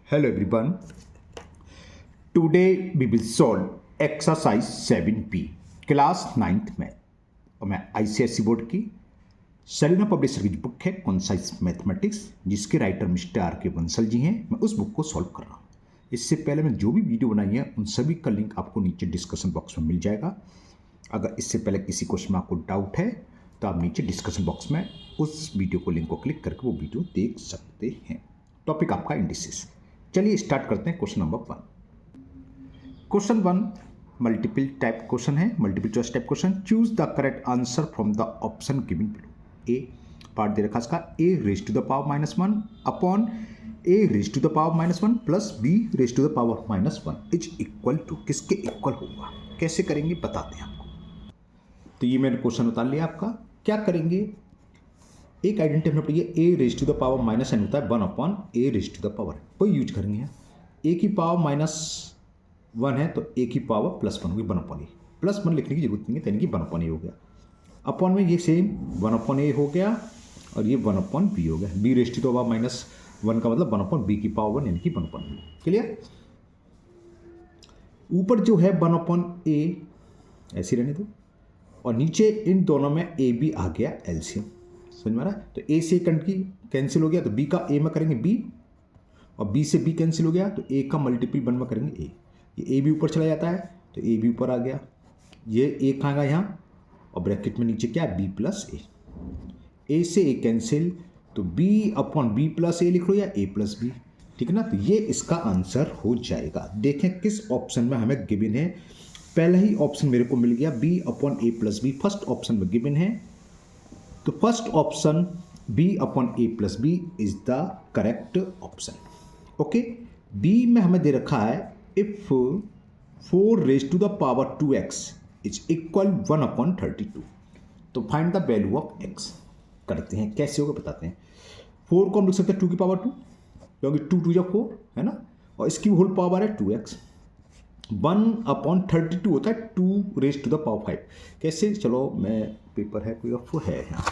Hello everyone. Today we will solve exercise 7B class 9th में और मैं ICSE board की सलीना पब्लिशर की बुक है कॉन्साइज मैथमेटिक्स जिसके राइटर मिस्टर आर के बंसल जी हैं। मैं उस बुक को सॉल्व कर रहा हूँ। इससे पहले मैं जो भी वीडियो बनाई है उन सभी का लिंक आपको नीचे डिस्कशन बॉक्स में मिल जाएगा। अगर इससे पहले किसी क्वेश्चन में आपको डाउट है तो आप नीचे डिस्कशन बॉक्स में उस वीडियो को लिंक को क्लिक करके वो वीडियो देख सकते हैं। टॉपिक आपका इंडिसेस। चलिए स्टार्ट करते हैं question number 1। Question 1 multiple type question है, multiple choice type question. Choose the correct answer from the option given below. A part दे रखा इसका a raise to the power -1 upon a raise to the power -1 plus b raise to the power -1 is equal to किसके equal होगा, कैसे करेंगे बताते हैं आपको। तो ये मैंने क्वेश्चन उतार लिया आपका। क्या करेंगे, एक आइडेंटिटी हमें पड़ी है a raise to the power -n होता है 1 upon a raise to the power, वही यूज करेंगे यहाँ। a की पावर -1 है तो a की पावर +1 होगी 1 अपॉन a। +1 लिखने की जरूरत नहीं है, यानी कि 1 अपॉन a हो गया। अपॉन में ये सेम 1 अपॉन a हो गया और ये 1 अपॉन b हो गया। b raise to the power -1 का मतलब 1 अपॉन b की पावर 1 यानी कि 1 अपॉन b। क्लियर। ऊपर जो है 1 अपॉन a ऐसे रहने दो और नीचे इन दोनों में a b आ गया एलसीएम। समझ में आ रहा है। तो a से की कैंसिल हो गया तो b का a में करेंगे b और b से b कैंसिल हो गया तो a का मल्टीपल 1 में करेंगे a। ये a भी ऊपर चला जाता है तो a भी ऊपर आ गया, ये a खाएगा यहाँ और ब्रैकेट में नीचे क्या है b प्लस a से a कैंसिल तो b upon b plus a लिख लो या a प्लस b। ठीक है ना। तो ये इसका आंसर हो जाएगा। देखें किस ऑप्शन में हमें गिवन है। पहला ही ऑप्शन मेरे को मिल गया b upon a plus b, first option में गिवन है तो first option b upon a plus b is the correct option. Okay. b में हमें दे रखा है if 4 raise to the power 2x is equal 1 upon 32 तो find the value of x। करते हैं कैसे होगा बताते हैं। 4 को हम लिख सकते हैं 2 की पावर 2 क्योंकि 2 2 या 4 है ना, और इसकी होल पावर है 2x। 1 अपॉन 32 होता है 2 रेज टू द पावर 5। कैसे, चलो मैं पेपर है कोई ऑफ है यहाँ।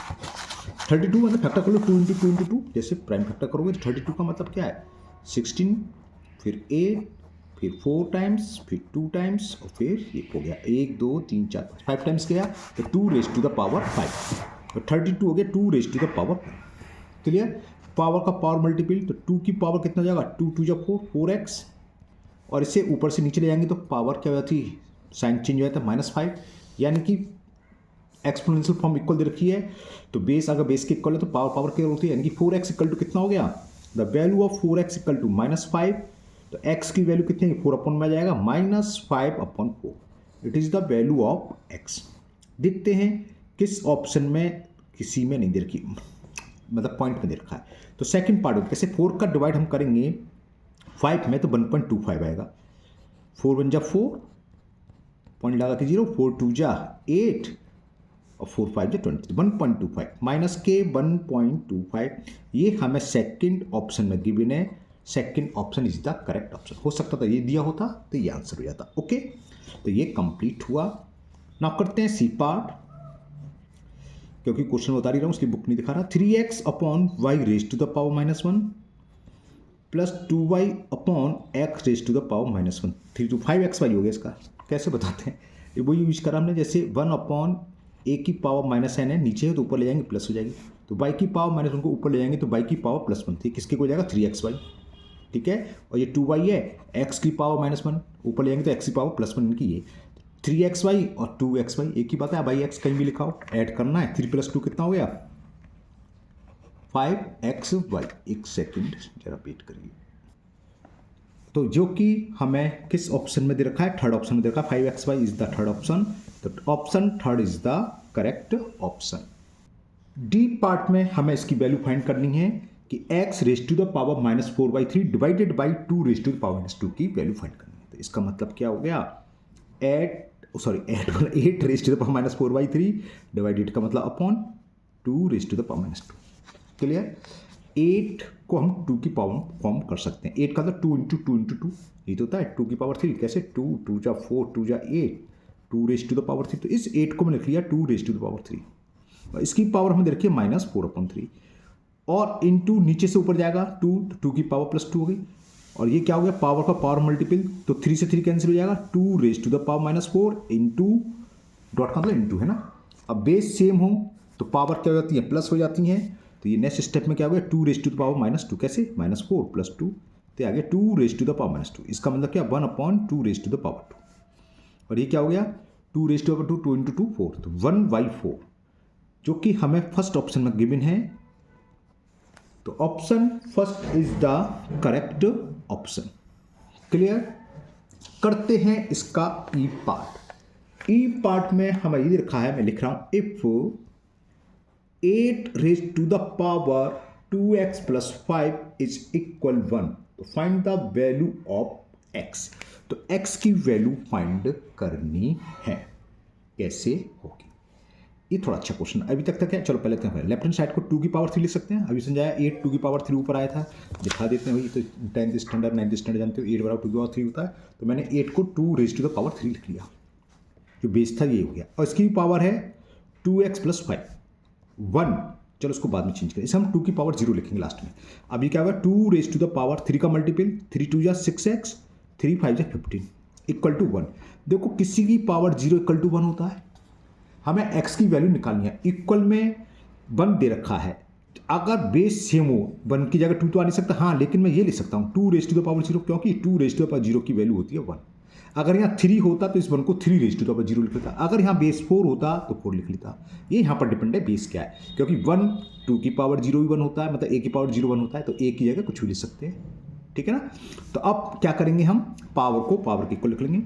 32 मतलब फैक्टर कर लो 2 इंटू 2 इंटू 2, जैसे प्राइम फैक्टर करोगे तो 32 का मतलब क्या है 16, फिर 8, फिर 4 टाइम्स, फिर 2 टाइम्स और फिर ये हो गया 1 2 3 4 5 टाइम्स गया तो 2 रेज टू द पावर 5 तो 32 हो गया 2 raise to the power 5। Clear. Power का पावर मल्टीपल तो 2 की पावर कितना जाएगा 2 2 जा 4 4x और इससे ऊपर से नीचे ले जाएंगे तो पावर क्या हो जाती है, साइन चेंज हो जाता है -5, यानी कि एक्सपोनेंशियल फॉर्म इक्वल दे रखी है तो बेस अगर बेस के इक्वल है तो पावर पावर क्या होती है, यानी कि 4x इक्वल टू कितना हो गया, the value of 4x equal to -5 तो x की वैल्यू कितनी है 4 अपॉन में आ जाएगा -5 upon 4। It is the value of x। देखते हैं किस ऑप्शन में, किसी में नहीं दे रखी, मतलब पॉइंट में दे रखा है। तो सेकंड पार्ट कैसे 4 का डिवाइड हम करेंगे 5 में तो 1.25 आएगा। 4 1 जा 4 पॉइंट लगा के 0, 4 2 जा 8 और 4 5 जा 20 1.25 माइनस के 1.25 ये हमें सेकंड ऑप्शन में गिवन है। Second option is the correct option. हो सकता था ये दिया होता तो ये आंसर हो जाता। ओके, तो ये कंप्लीट हुआ। नाउ करते हैं सी पार्ट, क्योंकि क्वेश्चन बता रही रहा हूँ उसकी बुक नहीं दिखा रहा। 3x अपॉन y raise to the power -1 plus 2y upon x raise to the power -1 3 to 5xy हो गया। इसका कैसे बताते हैं, ये वही यूज करा हमने, जैसे 1 अपॉन a की पावर -n है नीचे है तो ऊपर ले जाएंगे प्लस हो जाएगी, तो y की पावर -1 को ऊपर ले जाएंगे तो y की पावर +1 थी, किसके को जाएगा 3xy। ठीक है, और ये 2y है, x की पावर -1 ऊपर ले जाएंगे तो x की पावर +1 इनकी ये 3xy और 2xy एक ही बात है। भाई x कहीं भी लिखा हो ऐड करना है। 3 + 2 कितना हो गया 5xy। एक सेकंड जरा वेट करिए। तो जो कि हमें किस ऑप्शन में दे रखा है, थर्ड ऑप्शन में दे रखा है 5xy is the third option. तो option third is the correct option. D part में हमें इसकी वैल्यू फाइंड करनी है कि x raise to the power -4/3 divided by 2 raise to the power -2 की वैल्यू फाइंड करनी है। तो इसका मतलब क्या हो गया 8 raise to the power -4/3 divided का मतलब upon 2 raise to the power -2। Clear. 8 को हम 2 की पावर फॉर्म कर सकते हैं। 8 का तो 2 इंटू 2 इंटू 2 ये तो होता है 2 की पावर 3। कैसे 2 2 जा 4 2 जा 8 2 रेज टू द पावर 3। तो इस 8 को मैंने लिख लिया 2 रेज टू द पावर 3 और इसकी पावर हमें देखिए -4/3 और इंटू नीचे से ऊपर जाएगा 2 तो 2 की पावर +2 हो गई और ये क्या हो गया, पावर का पावर मल्टीपल, तो 3 से 3 कैंसिल हो जाएगा, 2 raise to the power -4 into dot का मतलब इंटू है ना। अब बेस सेम हो तो पावर क्या हो जाती है, प्लस हो जाती हैं। तो ये नेक्स्ट स्टेप में क्या हो गया, 2 रेज टू द पावर -2, कैसे -4 + 2, तो आ गया 2 रेज टू द पावर -2। इसका मतलब क्या, 1/2 रेज टू द पावर 2। और ये क्या हो गया, 2 raise to the power 2, 2 into 2 4, तो 1/4, जो कि हमें फर्स्ट ऑप्शन में गिवन है। तो option first is the correct option. Clear. करते हैं इसका ई पार्ट। ई पार्ट में हमें ये रखा है, मैं लिख रहा हूं, if 8 raise to the power 2x + 5 is equal 1, तो find the value of x। तो x की वैल्यू फाइंड करनी है, कैसे होगी, ये थोड़ा अच्छा क्वेश्चन अभी तक है। चलो पहले हैं लेफ्ट हैंड साइड को 2 की पावर 3 लिख सकते हैं। अभी समझाया 8 2 की पावर 3 ऊपर आया था, दिखा देते हैं भाई। तो 10th स्टैंडर्ड 9th स्टैंडर्ड जानते हो, 8 बराबर 2 की पावर 3 होता है। तो मैंने 8 को 2 रेज टू द पावर 3 लिख लिया, जो बेस था ये हो गया। और इसकी पावर है 2x + 5 1, चलो उसको बाद में चेंज करें, इसे हम 2 की पावर 0 लिखेंगे लास्ट में। अभी क्या होगा, 2 रेज टू द पावर 3 का मल्टीपल, 3 2 6x, 3 5 15 इक्वल टू 1। देखो किसी की पावर 0 इक्वल टू 1 होता है, हमें x की वैल्यू निकालनी है। इक्वल में 1 दे रखा है, अगर बेस सेम हो 1 की जगह 2 तो आ नहीं सकता, हाँ, लेकिन मैं ये लिख सकता हूँ 2 रेज टू द पावर 0, क्योंकि 2 रेज टू द पावर 0 की वैल्यू होती है 1। अगर यहाँ 3 होता तो इस 1 को 3 रेज टू द पावर 0 लिख लेता, अगर यहाँ बेस 4 होता तो 4 लिख लेता। ये यहाँ पर डिपेंड है बेस क्या है, क्योंकि 1 2 की पावर 0 भी 1 होता है, मतलब a की पावर 0 1 होता है, तो a की जगह कुछ भी लिख सकते हैं, ठीक है ना। तो अब क्या करेंगे, हम पावर को पावर के इक्वल लिख लेंगे।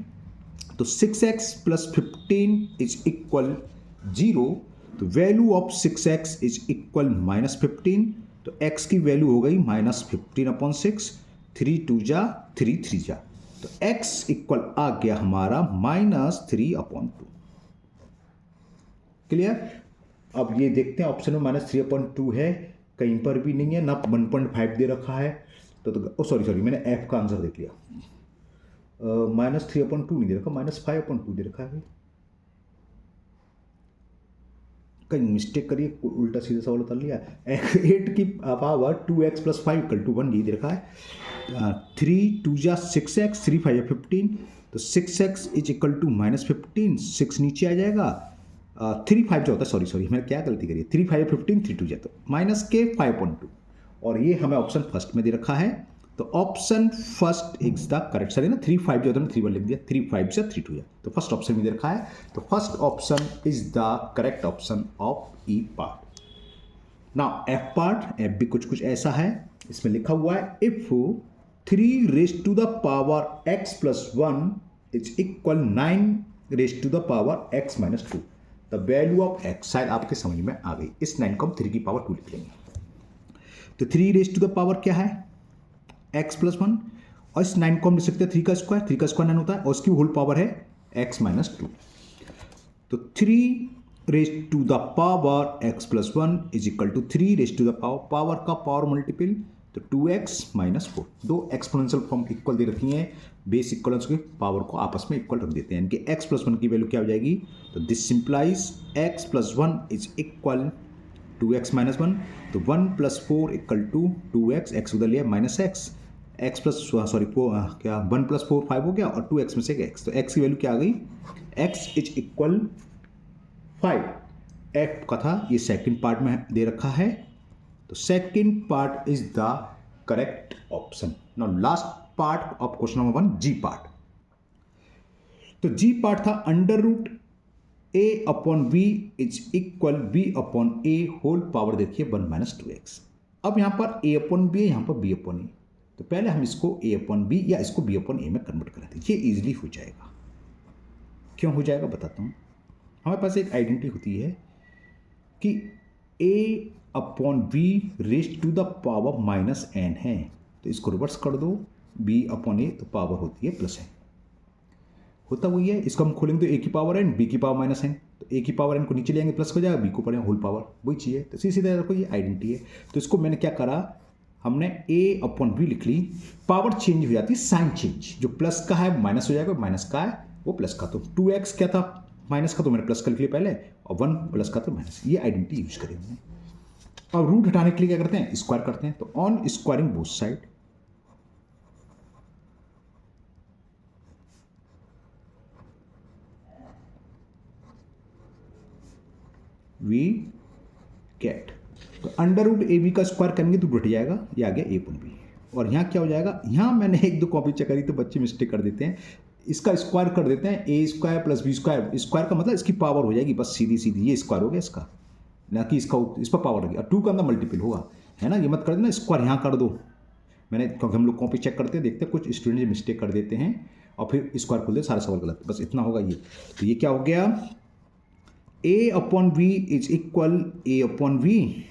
तो 6x + 15 इज इक्वल 0, तो value of 6x is equal -15, तो x की वैल्यू हो गई -15/6, 3 2 जा 3 3 जा, तो x इक्वल आ गया हमारा -3/2। क्लियर। अब ये देखते हैं ऑप्शन में -3/2 है, कहीं पर भी नहीं है ना, 1.5 दे रखा है। तो सॉरी मैंने f का आंसर देख लिया, -3/2 नहीं दे रखा, -5/2 दे रखा है। कहीं मिस्टेक करिए, उल्टा सीधा सवाल उतार लिया। 8 की पावर 2x + 5 = 1 ये दे रखा है। 3 2 जा 6x, 3 5 15, तो 6x इज इक्वल टू -15, 6 नीचे आ जाएगा, 3 5 जो होता है, सॉरी मैंने क्या गलती करी है, 3 5 15, 3 2 जाता -5/2, और ये हमें ऑप्शन फर्स्ट में दे रखा है। तो option first is the correct, sir है ना, 3 5 जो होता है 3 1 लिख दिया, 3 5 से 3 2 तो फर्स्ट ऑप्शन में दे रखा है। तो first option is the correct option of E part. Now F part, F भी कुछ ऐसा है, इसमें लिखा हुआ है if 3 raise to the power x + 1 is equal 9 raise to the power x - 2, the value of x। शायद आपके समझ में आ गई, इस 9 को हम 3 की पावर 2 लिख लेंगे। तो 3 रेज टू द पावर क्या है, x + 1, और इस 9 को हम लिख सकते हैं 3 का स्क्वायर, 3 का स्क्वायर 9 होता है, और उसकी होल पावर है x - 2। तो 3 raise to the power x + 1 is equal to 3 raise to the power का पावर मल्टीपल, तो 2x - 4, दो एक्सपोनेंशियल फॉर्म इक्वल दे रखी हैं, बेस इक्वल के पावर को आपस में इक्वल रख देते हैं, यानी कि x + 1 की वैल्यू क्या हो जाएगी, तो this simplifies x + 1 is equal 2x - 1, तो 1 + 4 = 2x, x उधर लिया -x, x + 1 + 4 5 हो गया, और 2x में से x, तो x की वैल्यू क्या आ गई, x इज इक्वल 5। f का था, ये सेकंड पार्ट में दे रखा है, तो second part is the correct option. Now last part of question number 1, G part. तो जी पार्ट था √a/b is equal b/a whole power, देखिए 1 - 2x। अब यहां पर a/b है, यहां पर b/a, तो पहले हम इसको a/b या इसको b/a में कन्वर्ट कर लेते हैं, ये इजीली हो जाएगा। क्यों हो जाएगा बताता हूँ। हमारे पास एक आइडेंटिटी होती है कि a/b raise to the power -n है, तो इसको रिवर्स कर दो, b/a तो पावर होती है +n, होता वही है। इसको हम खोलेंगे तो a की पावर n, b की पावर -n, तो a की पावर n को नीचे ले आएंगे प्लस हो जाएगा, b को पड़ेगा होल पावर, वही चीज़ है। तो सीधे देखो ये आइडेंटिटी है। तो इसको मैंने क्या करा, हमने a/b लिख ली, पावर चेंज हो जाती है, साइन चेंज, जो प्लस का है माइनस हो जाएगा, माइनस का है वो प्लस का। तो 2x क्या था माइनस का, तो मैंने प्लस कर लिया पहले, और 1 प्लस का तो माइनस, ये आइडेंटिटी यूज करें हमने। अब रूट हटाने के लिए क्या करते हैं, स्क्वायर करते हैं, तो on squaring both side we get. तो अंडर रूट ए बी का स्क्वायर करेंगे तो घट जाएगा, ये आ गया ए अपॉन बी। और यहाँ क्या हो जाएगा, यहाँ मैंने एक दो कॉपी चेक करी तो बच्चे मिस्टेक कर देते हैं, इसका स्क्वायर कर देते हैं A square plus B square. Square का मतलब इसकी पावर हो जाएगी बस सीधी सीधी, ये स्क्वायर हो गया इसका, ना कि इसका इस पर पावर लगी। और 2 का अंदर मल्टीपल होगा, है ना, ये मत कर देना स्क्वायर यहाँ कर दो। मैंने, क्योंकि हम लोग कॉपी चेक करते हैं, देखते हैं कुछ स्टूडेंट मिस्टेक कर देते हैं और फिर स्क्वायर खोल दे, सारा सवाल गलत, बस इतना होगा ये। तो ये क्या हो गया, A upon V is equal A upon V,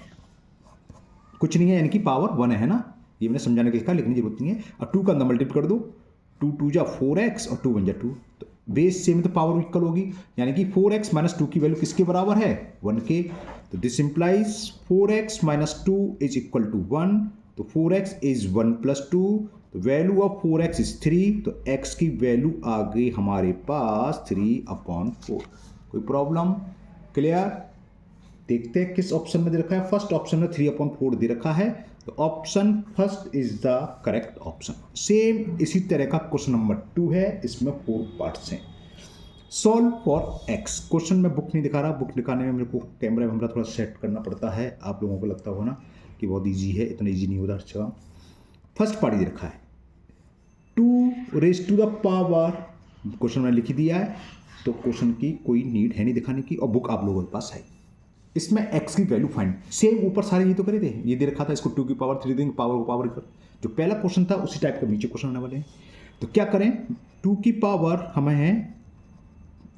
कुछ नहीं है यानी कि पावर 1 है ना, ये मैंने समझाने के लिए कहा लेकिन जरूरत नहीं है। और 2 का अंदर मल्टीपल कर दो, 2 2 जा 4x और 2 1 जा 2, तो बेस सेम तो पावर इक्वल होगी, यानी कि 4x माइनस 2 की वैल्यू किसके बराबर है, 1 के। तो this implies 4x minus 2 is equal to 1, तो 4x इज 1 प्लस 2, तो वैल्यू ऑफ 4x इज 3, तो x की वैल्यू आ गई हमारे पास 3/4। कोई प्रॉब्लम, क्लियर। देखते हैं किस ऑप्शन में दे रखा है, फर्स्ट ऑप्शन में 3/4 दे रखा है, तो option first is the correct option. Same इसी तरह का क्वेश्चन नंबर 2 है, इसमें 4 पार्ट्स हैं। Solve for x. क्वेश्चन में बुक नहीं दिखा रहा, बुक दिखाने में मेरे को कैमरा में थोड़ा सेट करना पड़ता है, आप लोगों को लगता हो ना कि बहुत ईजी है, इतना ईजी नहीं होता। अच्छा, फर्स्ट पार्ट दे रखा है 2 raise to the power, question में लिख दिया है, तो क्वेश्चन की कोई नीड है नहीं दिखाने की, और बुक आप लोगों के पास है। इसमें x की वैल्यू फाइंड, सेम ऊपर सारे ये तो करे थे, ये दे रखा था, इसको 2 की पावर 3 देंगे, पावर को पावर कर, जो पहला क्वेश्चन था उसी टाइप का नीचे क्वेश्चन आने वाले हैं। तो क्या करें, 2 की पावर हमें है,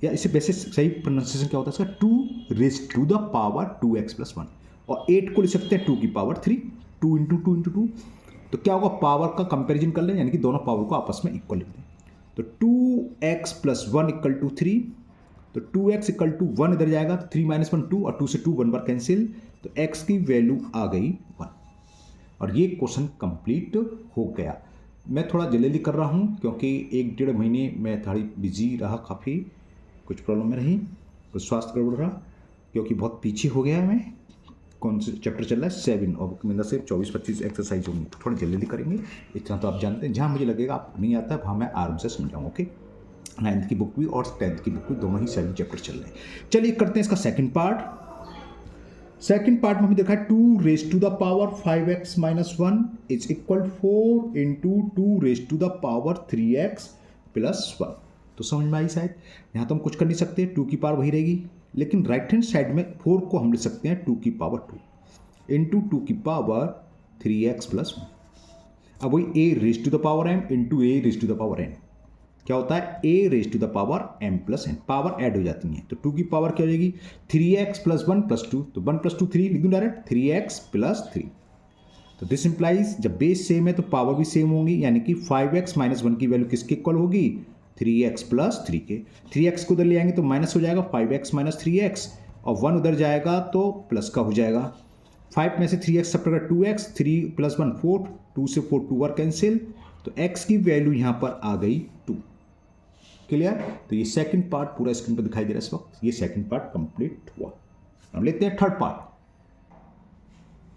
या इसे वैसे सही प्रोनाउंसिएशन क्या होता है इसका, 2 raise to the power 2x plus 1, और 8 को लिख सकते हैं 2 की पावर 3, 2 इंटू 2 इंटू 2। तो क्या होगा, पावर का कंपेरिजन कर लें, यानी कि दोनों पावर को आपस में इक्वल लिख दें। तो 2x प्लस 1 इक्वल टू 3, तो 2x इक्वल टू 1 इधर जाएगा, तो 3 माइनस 1 2, और 2 से 2 1 बार कैंसिल, तो x की वैल्यू आ गई 1। और ये क्वेश्चन कंप्लीट हो गया। मैं थोड़ा जल्दी कर रहा हूँ क्योंकि 1-1.5 महीने मैं थोड़ी बिजी रहा, काफ़ी कुछ प्रॉब्लम में रही, कुछ स्वास्थ्य गड़बड़ रहा, क्योंकि बहुत पीछे हो गया है मैं। कौन से चैप्टर चल रहा है, 7, और बुक में से 24-25 एक्सरसाइज होंगी, तो थोड़ा जल्दी करेंगे। इतना तो आप जानते हैं, जहाँ मुझे लगेगा आपको नहीं आता है वहाँ मैं आराम से समझाऊँ। ओके, 9th की बुक भी और 10th की बुक भी, दोनों ही 7 चैप्टर चल रहे हैं। चलिए करते हैं इसका सेकंड पार्ट। सेकंड पार्ट में हमें देखा है 2 raise to the power 5x minus 1 is equal 4 into 2 raise to the power 3x plus 1। तो समझ में आई शायद। यहाँ तो हम कुछ कर नहीं सकते, 2 की पावर वही रहेगी, लेकिन राइट हैंड साइड में 4 को हम लिख सकते हैं 2 की पावर 2 इंटू 2 की पावर 3x प्लस 1। अब वही a raise to the power m into a raise to the power n, क्या होता है a raise to the power m plus n, power add हो जाती हैं। तो 2 की पावर क्या हो जाएगी 3x प्लस 1 प्लस 2, तो 1 प्लस 2 3 लिख दूँ डायरेक्ट, 3x प्लस 3। तो दिस इंप्लाइज जब बेस सेम है तो पावर भी सेम होंगी, यानी कि 5x माइनस 1 की वैल्यू किसके इक्वल होगी, 3x प्लस 3 के। 3x को उधर ले आएंगे तो माइनस हो जाएगा 5x माइनस 3x, और 1 उधर जाएगा तो प्लस का हो जाएगा। 5 में से 3x सब टका 2x, 3 प्लस 1 4, 2 से 4 2 बार कैंसिल, तो x की वैल्यू यहाँ पर आ गई 2। क्लियर। तो ये सेकंड पार्ट पूरा स्क्रीन पर दिखाई दे रहा है इस वक्त, ये सेकंड पार्ट कंप्लीट हुआ। हम लेते हैं थर्ड पार्ट।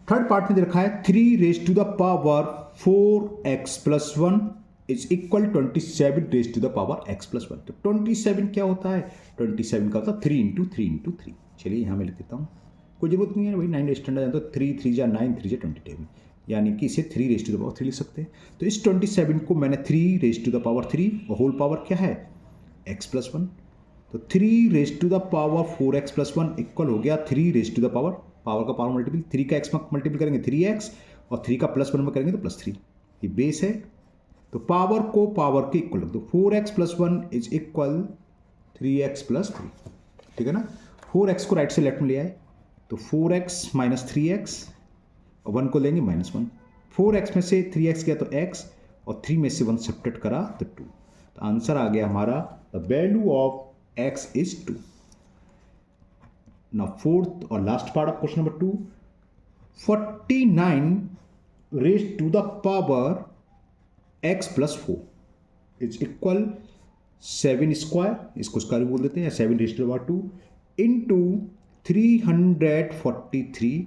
थर्ड पार्ट में दे रखा है 3 raise to the power 4x plus 1 is equal 27 raise to the power x plus 1। तो 27 क्या होता है, 27 का होता है 3 इंटू 3 इंटू 3। चलिए यहाँ मैं लिख देता हूँ, कोई जरूरत नहीं है भाई, 9 स्टैंडर्ड जानते हो, 3 3 जा 9, 3 जा 27, यानी कि इसे 3 रेज टू द पावर 3 लिख सकते हैं। तो इस 27 को मैंने 3 रेज टू द पावर 3, और होल पावर क्या है x प्लस 1, तो 3 raise to the power 4x plus 1 equal हो गया 3 raise to the power, power का पावर मल्टीपल, 3 का x में मल्टीपल करेंगे 3x, और 3 का प्लस 1 में करेंगे तो प्लस 3, ये बेस है। तो पावर को पावर के इक्वल रख दो, 4x plus 1 is equal 3x plus 3, ठीक है ना। 4x को राइट से लेफ्ट में ले आए तो 4x माइनस 3x, और 1 को लेंगे माइनस 1, 4x में से 3x गया तो x, और 3 में से 1 सब्ट्रैक्ट करा तो 2। तो आंसर आ गया हमारा, the value of x is 2। Now fourth और last part of question number 2, 49 raise to the power x plus 4 is equal 7 square, इसको स्क्वायर बोल देते हैं, या 7 raise to the power 2 into 343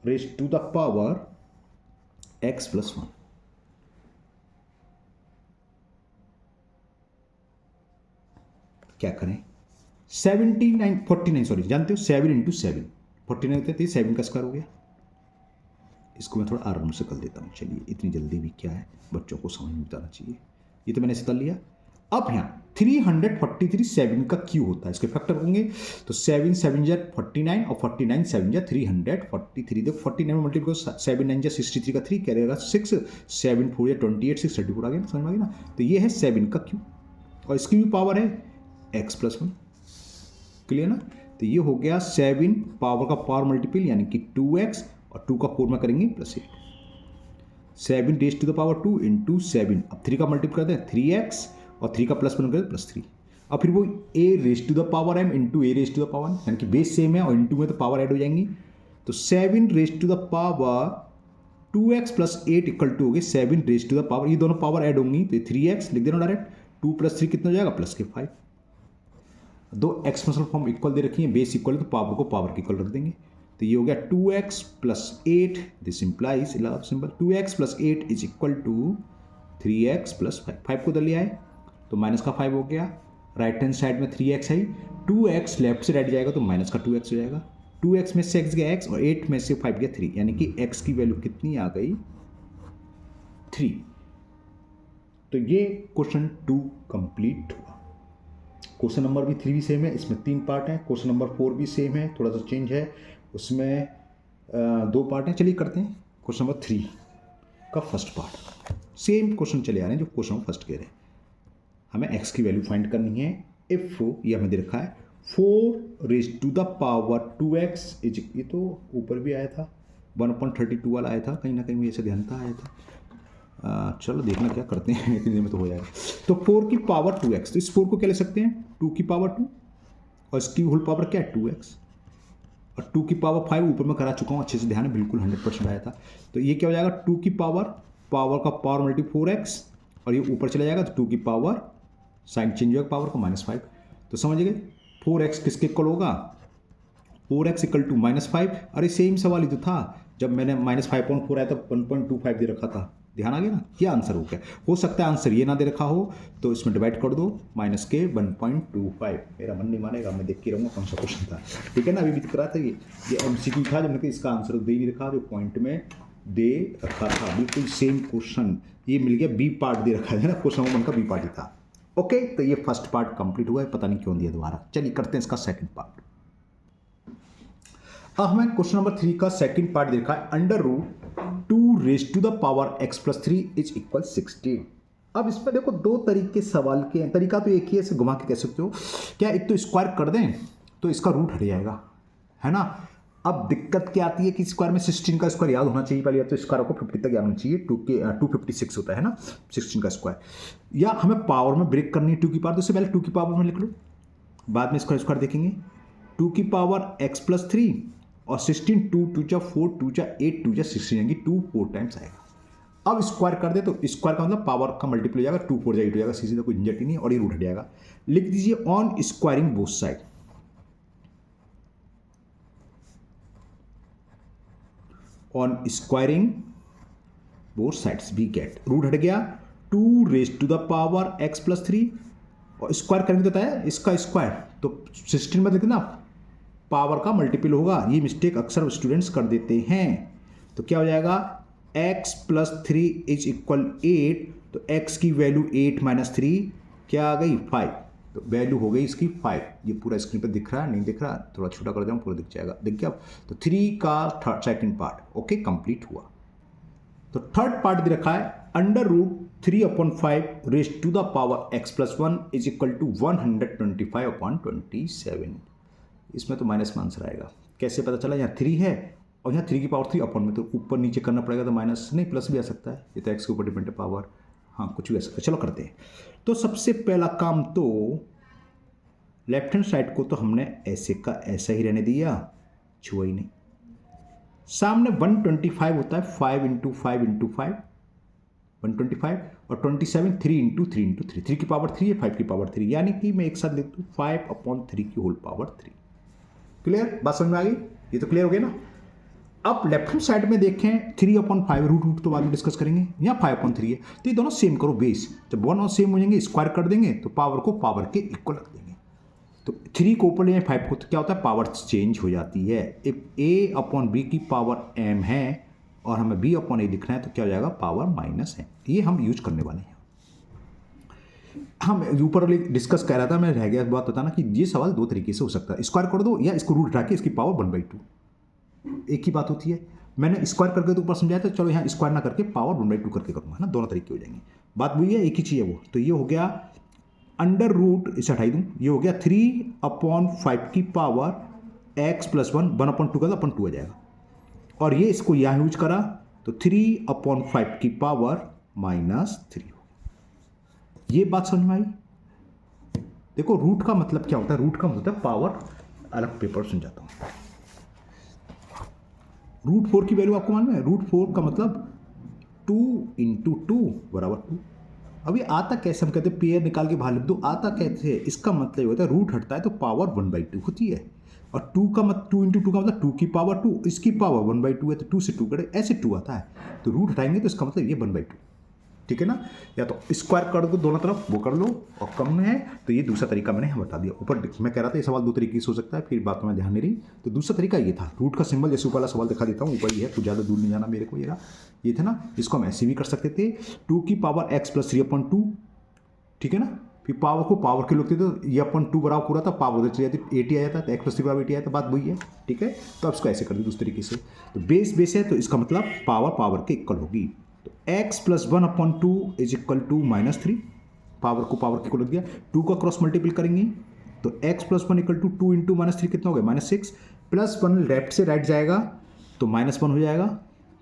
raise to the power x plus 1। क्या करें, 49 49 sorry जानते हो 7 इंटू 7, 49 होते हैं, तो ये 7 का स्क्वायर हो गया। इसको मैं थोड़ा आराम से कर देता हूँ। चलिए, इतनी जल्दी भी क्या है, बच्चों को समझ में बताना चाहिए। ये तो मैंने ऐसे कर लिया। अब यहाँ 343 7 का क्यों होता है, इसके फैक्टर होंगे। तो 7 7 जा 49 और 49 7 जा 343। देखो 49 में मल्टीप्लाई 7 9 जा 63 का 3 क्या रहेगा 6, 7 4 या 28 6 34 आ गया ना, समझ में आ गया ना। तो ये है 7 का क्यू और इसकी भी पावर है x+1। क्लियर ना। तो ये हो गया 7 पावर का पावर मल्टीपल यानी कि 2x और 2 का 4 में करेंगे +8। 7 raise to the power 2 into 7। अब 3 का मल्टीपल करते हैं 3x और 3 का +1 करें +3। अब फिर वो a raise to the power m into a raise to the power, यानी कि बेस सेम है और इंटू में तो पावर ऐड हो जाएंगी। तो 7 raise to the power 2x + 8 equal to हो गए 7 रेज टू द पावर, ये दोनों पावर ऐड होंगी तो 3x लिख देना डायरेक्ट। 2 + 3 कितना हो जाएगा +5। दो एक्सपोनेंशियल फॉर्म इक्वल दे रखी है, बेस इक्वल तो पावर को पावर के इक्वल रख देंगे। तो ये हो गया 2x + 8, this implies simple 2x + 8 is equal to 3x + 5। 5 को उधर ले आए तो माइनस का 5 हो गया। राइट हैंड साइड में 3x है, 2x लेफ्ट से राइट जाएगा तो माइनस का 2x हो जाएगा। 2x में से x गया x और 8 में से 5 गया 3, यानी कि x की वैल्यू कितनी आ गई 3। तो ये क्वेश्चन 2 कंप्लीट हुआ। क्वेश्चन नंबर भी 3 भी सेम है, इसमें 3 पार्ट हैं। क्वेश्चन नंबर 4 भी सेम है, थोड़ा सा चेंज है, उसमें 2 पार्ट हैं। चलिए करते हैं क्वेश्चन नंबर 3 का फर्स्ट पार्ट। सेम क्वेश्चन चले आ रहे हैं जो क्वेश्चन फर्स्ट कह रहे हैं। हमें x की वैल्यू फाइंड करनी है। इफ ये हमें दे रखा है 4 raise to the power 2x is, ये तो ऊपर भी आया था 1/32 वाला आया था, कहीं ना कहीं ऐसे ध्यान था आया था। चलो देखना क्या करते हैं, इतनी देर में तो हो जाएगा। तो 4 की पावर 2x, तो इस 4 को क्या ले सकते हैं 2 की पावर 2 और इसकी होल पावर क्या है 2x और 2 की पावर 5 ऊपर में करा चुका हूँ, अच्छे से ध्यान है, बिल्कुल 100% आया था। तो ये क्या हो जाएगा 2 की पावर का पावर मल्टी 4x और ये ऊपर चला जाएगा तो 2 की पावर साइन चेंज होगा पावर को -5। तो समझ गए 4x किसके इक्वल होगा 4x इक्वल टू -5। अरे सेम सवाल ही तो था, जब मैंने -5.4 आया था 1.25 दे रखा था, ध्यान आ गया ना। क्या आंसर हो गया, हो सकता है आंसर ये ना दे रखा हो तो इसमें डिवाइड कर दो -1.25। मेरा मन नहीं मानेगा, मैं देख के रहूँगा कौन सा क्वेश्चन था, ठीक है ना। अभी भी दिख रहा था ये MCQ था, जब मैंने इसका आंसर दे नहीं रखा, जो पॉइंट में दे रखा था बिल्कुल सेम क्वेश्चन। ये मिल गया B पार्ट दे रखा है ना, क्वेश्चन नंबर 1 का B पार्ट ही था। ओके, तो ये फर्स्ट पार्ट कंप्लीट हुआ है, पता नहीं क्यों दिया दोबारा। चलिए करते हैं इसका सेकंड पार्ट। अब हमें क्वेश्चन नंबर 3 का सेकंड पार्ट देखा है √2 raise to the power x + 3 is equal 16। अब इसमें देखो 2 तरीके सवाल के हैं, तरीका तो एक ही है, इसे घुमा के कह सकते हो क्या, एक तो स्क्वायर कर दें तो इसका रूट हट जाएगा, है ना। अब दिक्कत क्या आती है कि स्क्वायर में 16 का स्क्वायर याद होना चाहिए पहले, तो स्क्वायर को 50 तक याद होना चाहिए। 256 होता है ना 16 का स्क्वायर। या हमें पावर में ब्रेक करनी है 2 की पावर, तो उससे पहले 2 की पावर में लिख लो, बाद में इसका स्क्वायर देखेंगे। 2 की पावर x + 3 और 16 2 2 जा 4 2 जा 8 2 जा 16 यानी 2 4 टाइम्स आएगा। अब स्क्वायर कर दे तो स्क्वायर का मतलब पावर का मल्टीपल हो जाएगा, 2 4 जा 8 हो जाएगा, सीधा कोई झंझट ही नहीं और ये रूट हट जाएगा। लिख दीजिए on squaring both side, on squaring both sides we get, root हट गया 2 raise to the power x + 3 और स्क्वायर करेंगे तो बताया इसका स्क्वायर तो 16 में लिखना पावर का मल्टीपल होगा। ये मिस्टेक अक्सर स्टूडेंट्स कर देते हैं। तो क्या हो जाएगा x + 3 इज इक्वल 8, तो x की वैल्यू 8 - 3 क्या आ गई 5, तो वैल्यू हो गई इसकी 5। ये पूरा स्क्रीन पर दिख रहा है, नहीं दिख रहा, थोड़ा छोटा कर दूँ पूरा दिख जाएगा, दिख गया। तो 3 का सेकंड पार्ट ओके कंप्लीट हुआ। तो थर्ड पार्ट दे रखा है √3/5 raise to the power x + 1 is equal to 125/27। इसमें तो माइनस में आंसर आएगा। कैसे पता चला, यहाँ 3 है और यहाँ 3 की पावर 3 अपॉन में, तो ऊपर नीचे करना पड़ेगा, तो माइनस नहीं प्लस भी आ सकता है, ये तो x के ऊपर डिपेंड है पावर, हाँ कुछ भी आ सकता है। चलो करते हैं। तो सबसे पहला काम तो लेफ्ट हैंड साइड को तो हमने ऐसे का ऐसा ही रहने दिया, छुआ ही नहीं। सामने 125 होता है, 5 × 5 × 5 125 और 27 3 × 3 × 3, 3 की पावर 3 है 5 की पावर 3, यानी कि मैं एक साथ लिख दूँ 5/3 की होल पावर 3। क्लियर, बात समझ में आ गई, ये तो क्लियर हो गया ना। अब लेफ्ट हैंड साइड में देखें 3/5 रूट तो बाद में डिस्कस करेंगे, यहाँ 5/3 है, तो ये दोनों सेम करो बेस, जब 1 और सेम हो जाएंगे स्क्वायर कर देंगे तो पावर को पावर के इक्वल रख देंगे। तो 3 को ऊपर ले 5 को, तो क्या होता है, पावर चेंज हो जाती है। इफ a अपॉन बी की पावर m है और हमें b अपॉन a लिखना है तो क्या हो जाएगा, पावर माइनस है। ये हम यूज करने वाले हैं। हम ऊपर वाले डिस्कस कर रहा था, मैं रह गया बात बताना कि ये सवाल दो तरीके से हो सकता है, स्क्वायर कर दो या इसको रूट उठा के इसकी पावर 1/2, एक ही बात होती है। मैंने स्क्वायर करके तो ऊपर समझाया था, चलो यहाँ स्क्वायर ना करके पावर 1/2 करके करूँगा ना, दोनों तरीके हो जाएंगे। बात वही है, एक ही चीज़ है वो। तो ये हो गया अंडर रूट, इसे हटाई दूँ, ये हो गया 3/5 की पावर x + 1/2 का 1/2 आ जाएगा। और ये इसको यहाँ यूज करा तो 3/5 की पावर -3। ये बात समझ में आई। देखो रूट का मतलब क्या होता है, रूट का मतलब पावर, अलग पेपर समझाता हूँ। √4 की वैल्यू आपको मालूम है, √4 का मतलब 2 × 2 = 2। अभी आता कैसे, हम कहते हैं पेयर निकाल के बाहर लिख दो, आता कैसे है, इसका मतलब ये होता है रूट हटता है तो पावर 1/2 होती है। और 2 का मतलब 2 × 2 का मतलब 2 की पावर 2, इसकी पावर 1/2 है तो 2 से 2 कटे, ऐसे 2 आता है। तो रूट हटाएंगे तो इसका मतलब ये 1/2, ठीक है ना। या तो स्क्वायर कर दो दोनों तरफ, वो कर लो, और कम में है तो ये दूसरा तरीका मैंने बता दिया। ऊपर मैं कह रहा था ये सवाल दो तरीके से हो सकता है, फिर बातों में ध्यान नहीं रही, तो दूसरा तरीका ये था। रूट का सिंबल जैसे ऊपर वाला सवाल दिखा देता हूँ, ऊपर ही है, कुछ ज़्यादा दूर नहीं जाना मेरे को। ये था ना, इसको हम ऐसे भी कर सकते थे, 2 की पावर x + 3/2, ठीक है ना। फिर पावर को पावर के लोग थे तो ये 2 बराबर पूरा था, पावर उधर चली जाती, 80 आ जाता है, तो x + 3 = 80 आया था, बात वही है, ठीक है। तो अब इसको ऐसे कर दो दूसरे तरीके से, तो बेस है तो इसका मतलब पावर के इक्वल होगी। तो x + 1/2 = -3, पावर को पावर के इक्वल रख दिया, 2 का क्रॉस मल्टीपल करेंगे तो x + 1 = 2 × -3 कितना हो गया, -6, +1 लेफ्ट से राइट जाएगा तो -1 हो जाएगा,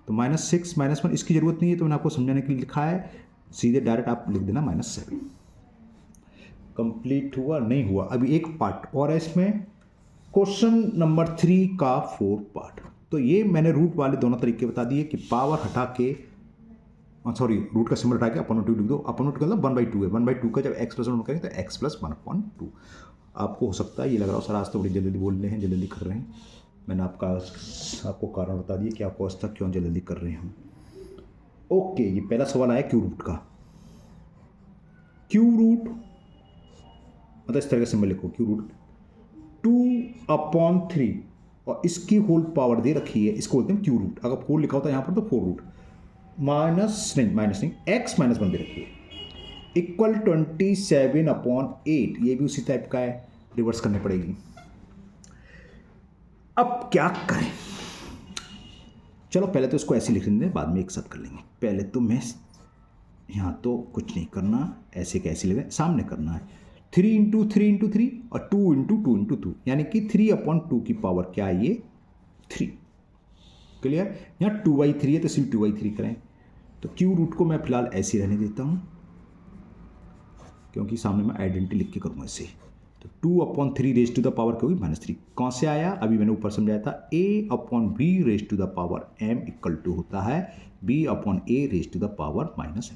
तो -6 -1, इसकी जरूरत नहीं है तो मैंने आपको समझाने के लिए लिखा है, सीधे डायरेक्ट आप लिख देना -7। कंप्लीट हुआ नहीं हुआ, अभी एक पार्ट और है इसमें, क्वेश्चन नंबर 3 का 4 पार्ट। तो ये मैंने रूट वाले दोनों तरीके बता दिए कि पावर हटा के, सॉरी रूट का सिंबल हटा के अपन रूट लिख दो, अपन रूट का मतलब 1/2 है, 1/2 का जब x + 1 करेंगे तो x + 1/2। आपको हो सकता है ये लग रहा हो सर आज तो बड़ी जल्दी बोल रहे हैं, जल्दी कर रहे हैं। मैंने आपको कारण बता दिया कि आपको आज तक क्यों जल्दी कर रहे हैं हम। ओके, ये पहला सवाल आया क्यू रूट का। क्यू रूट मतलब इस तरह का सिंबल लिखो, क्यू रूट 2/3 और इसकी होल पावर दे रखी है, इसको बोलते हैं क्यू रूट। अगर होल लिखा होता है यहाँ पर तो 4 रूट माइनस नहीं x - 1 दे रखी है इक्वल 27/8। ये भी उसी टाइप का है, रिवर्स करनी पड़ेगी। अब क्या करें, चलो पहले तो इसको ऐसे लिख लेंगे, बाद में एक साथ कर लेंगे। पहले तो मैं यहाँ तो कुछ नहीं करना, ऐसे कैसे लिखें, सामने करना है, 3 × 3 × 3 और 2 × 2 × 2, यानी कि 3/2 की पावर क्या है, ये 3। क्लियर, यहाँ 2/3 है तो सिर्फ 2/3 करें। तो क्यू रूट को मैं फिलहाल ऐसे रहने देता हूँ, क्योंकि सामने मैं आइडेंटिटी लिख के करूँगा ऐसे। तो 2/3 रेज़ टू द पावर क्या होगी, -3। कौन से आया, अभी मैंने ऊपर समझाया था, a/b raise to the power m = होता है b/a raise to the power -m।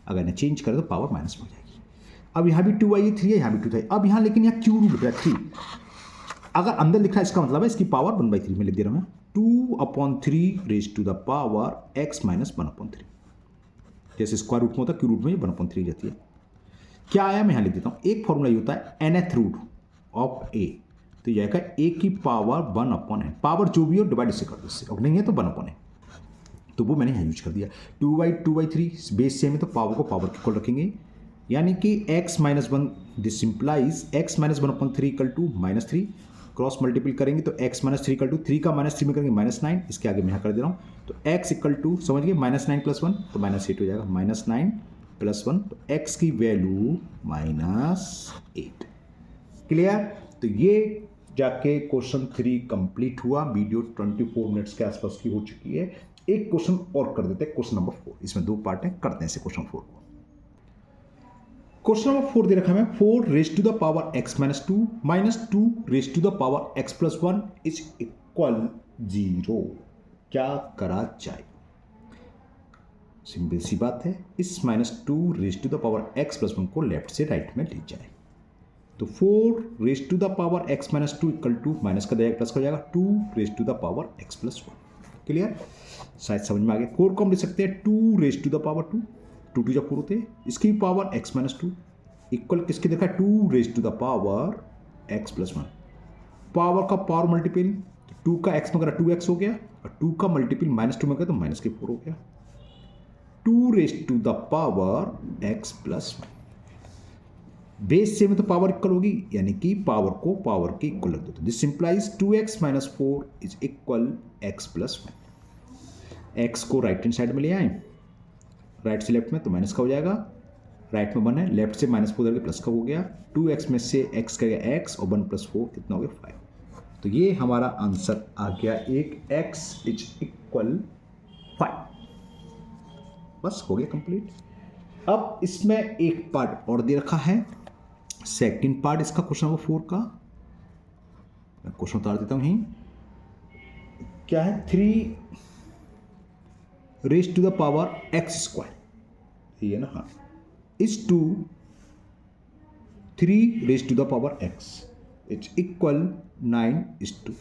अगर इन्हें चेंज करें तो पावर माइनस में हो जाएगी। अब यहाँ भी 2/3 है, यहाँ भी 2 है। अब यहाँ लेकिन यहाँ क्यू रूट है 3, अगर अंदर लिखा है इसका मतलब है इसकी पावर 1/3 में लिख दे रहा हूँ मैं, 2/3 raise to the power x - 1/3। जैसे स्क्वायर रूट में होता है, क्यू रूट में ये 1/3 जाती है। क्या आया मैं यहाँ लिख देता हूँ, एक फॉर्मूला ये होता है nth रूट ऑफ a, तो यह का a की पावर 1/n, पावर जो भी हो डिवाइड इससे कर दो, इससे और नहीं है तो 1/n, तो वो मैंने यहाँ यूज कर दिया। 2/3 बेस सेम है तो पावर को पावर के इक्वल रखेंगे, यानी कि x - 1, this simplifies x - 1/3 = -3, cross multiple करेंगे तो x - 3 = 3 का -3 में करेंगे -9, इसके आगे मैं यहाँ कर दे रहा हूँ। तो x = समझ गए, -9 + 1 तो -8 हो जाएगा, -9 + 1 तो x की वैल्यू -8। क्लियर, तो ये जाके क्वेश्चन 3 कंप्लीट हुआ। वीडियो 24 मिनट्स के आसपास की हो चुकी है। एक क्वेश्चन और कर देते हैं, क्वेश्चन नंबर 4, इसमें 2 पार्ट हैं, करते हैं इसे क्वेश्चन 4 को। क्वेश्चन नंबर 4 दे रखा है, 4 raise to the power x - 2 -2 raise to the power x + 1 = 0। क्या करा जाए, सिंपल सी बात है, इस -2 raise to the power x + 1 को लेफ्ट से राइट में ले जाए। तो 4 raise to the power x - 2 = minus का जाएगा, प्लस का जाएगा 2 raise to the power x + 1। Clear, शायद समझ में आ गया। 4 को हम लिख सकते हैं 2 रेज़ टू द पावर 2, 2 2 जब 4 होते हैं, इसकी पावर x - 2 इक्वल किसके देखा है, 2 raise to the power x plus one. Power का पावर मल्टीपल, तो 2 का एक्स में करा 2x हो गया, और 2 का मल्टीपल -2 में गया तो -4 हो गया। 2 raise to the power x plus one. Base से में तो पावर इक्वल होगी, यानी कि पावर को पावर के इक्वल रख दो, तो this simplifies 2x - 4 is equal x plus one. X को राइट हैंड साइड में ले आए, राइट से लेफ्ट में तो माइनस का हो जाएगा, राइट में 1 है, लेफ्ट से -4 प्लस का हो गया, 2x में से x का गया x और 1 + 4 कितना हो गया 5। तो ये हमारा आंसर आ गया एक, x इज इक्वल 5। बस हो गया कंप्लीट। अब इसमें एक पार्ट और दे रखा है, सेकंड पार्ट इसका क्वेश्चन नंबर 4 का। मैं क्वेश्चन उतार देता हूं यहीं। क्या है, 3 raise to the power x square, ये ना, हाँ, is to 3 raise to the power x is equal 9:2।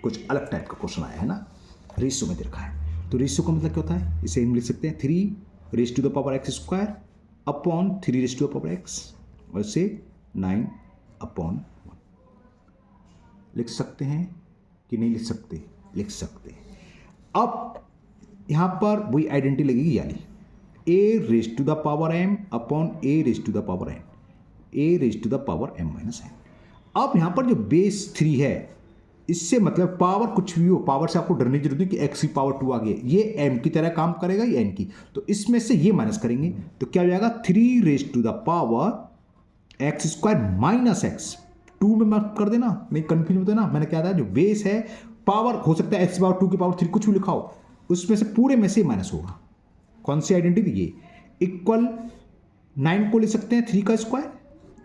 कुछ अलग टाइप का क्वेश्चन आया है ना, रेशियो में दे रखा है। तो रेशियो का मतलब क्या होता है, इसे हम लिख सकते हैं 3 raise to the power x square upon 3 raise to the power x, और इसे 9/1 लिख सकते हैं कि नहीं लिख सकते, लिख सकते हैं। अब यहां पर वही आइडेंटिटी लगेगी, यानी a raise to the power m upon a raise to the power n, a raise to the power m minus n। अब यहां पर जो बेस 3 है, इससे मतलब पावर कुछ भी हो, पावर से आपको डरने की जरूरत नहीं कि x की पावर 2 आ गई, ये m की तरह काम करेगा या n की, तो इसमें से ये माइनस करेंगे तो क्या हो जाएगा 3 raise to the power x square minus x. 2 में मार्क कर देना, नहीं कंफ्यूज होता ना, मैंने क्या था, जो बेस है पावर हो सकता है एक्स पावर 2 की पावर 3 कुछ भी लिखा हो, उसमें से पूरे में से माइनस होगा। कौन सी आइडेंटिटी, ये इक्वल 9 को ले सकते हैं 3 का स्क्वायर,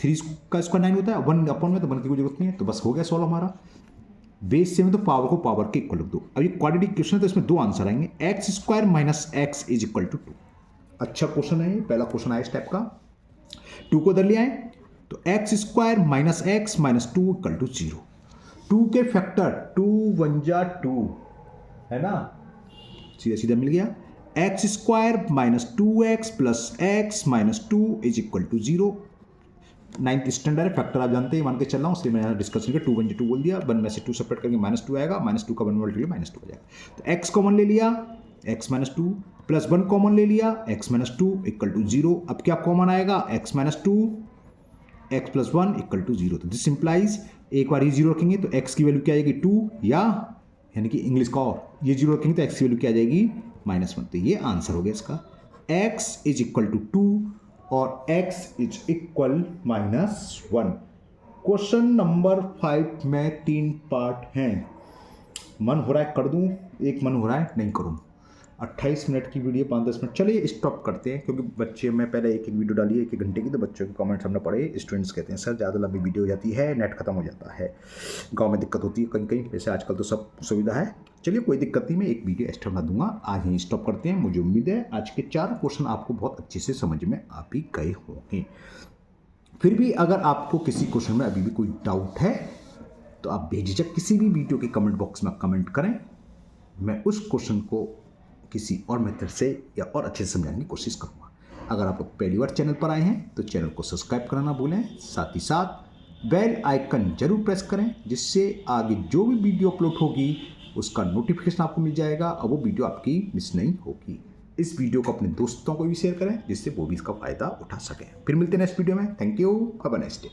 3 का स्क्वायर 9 होता है, 1 अपॉन में तो 1 की कोई जरूरत नहीं है, तो बस हो गया सॉल्व हमारा। बेस से में तो पावर को पावर के इक्वल रख दो। अब ये क्वाड्रेटिक क्वेश्चन है तो इसमें 2 आंसर आएंगे, x square minus x is equal to 2। अच्छा क्वेश्चन है ये, पहला क्वेश्चन आया इस टाइप का। 2 को इधर ले आए तो x square minus x minus 2 equal to 0। 2 के फैक्टर 2 1 जा 2 है ना, सीधा सीधा मिल गया। X square minus 2x plus x minus 2 is equal to 0। 9th standard है, फैक्टर आप जानते हैं, मान के चल रहा हूँ, इसलिए मैंने डिस्कशन किया। 2 1 2 बोल दिया, 1 में से 2 सेपरेट करके -2 आएगा, -2 का 1 मल्टीप्लाई -2 हो जाएगा। तो x कॉमन ले लिया, x माइनस 2 प्लस 1 कॉमन ले लिया, x माइनस 2 इक्वल टू 0। अब क्या कॉमन आएगा, x minus 2 x plus 1 equal to 0। तो दिस सिंप्लाइज, एक बार ये 0 रखेंगे तो x की वैल्यू क्या आएगी 2, या यानी कि इंग्लिश का, और ये 0 रखेंगे तो x की वैल्यू क्या आ जाएगी -1। तो ये आंसर हो गया इसका, x इज इक्वल टू 2 और x is equal -1। Question number 5 में 3 पार्ट हैं। मन हो रहा है कर दूं, एक मन हो रहा है नहीं करूं। 28 मिनट की वीडियो 5-10 मिनट, चलिए स्टॉप करते हैं, क्योंकि बच्चे, मैं पहले एक वीडियो डाली है 1 घंटे की, तो बच्चों के कमेंट्स हमने पढ़े, स्टूडेंट्स कहते हैं सर ज़्यादा लंबी वीडियो हो जाती है, नेट खत्म हो जाता है, गांव में दिक्कत होती है कहीं कहीं, वैसे आजकल तो सब सुविधा है। चलिए कोई दिक्कत नहीं, मैं एक वीडियो एक्स्ट्रा बना दूंगा। आज यहीं स्टॉप करते हैं। मुझे उम्मीद है आज के 4 क्वेश्चन आपको बहुत अच्छे से समझ में आ भी गए होंगे। फिर भी अगर आपको किसी क्वेश्चन में अभी भी कोई डाउट है तो आप बेझिझक किसी भी वीडियो के कमेंट बॉक्स में कमेंट करें, मैं उस क्वेश्चन को किसी और मेथड से या और अच्छे से समझाने की कोशिश करूँगा। अगर आप पहली बार चैनल पर आए हैं तो चैनल को सब्सक्राइब करना ना भूलें, साथ ही साथ बेल आइकन जरूर प्रेस करें, जिससे आगे जो भी वीडियो अपलोड होगी उसका नोटिफिकेशन आपको मिल जाएगा और वो वीडियो आपकी मिस नहीं होगी। इस वीडियो को अपने दोस्तों को भी शेयर करें, जिससे वो भी इसका फ़ायदा उठा सकें। फिर मिलते हैं नेक्स्ट वीडियो में। Thank you, have a nice day.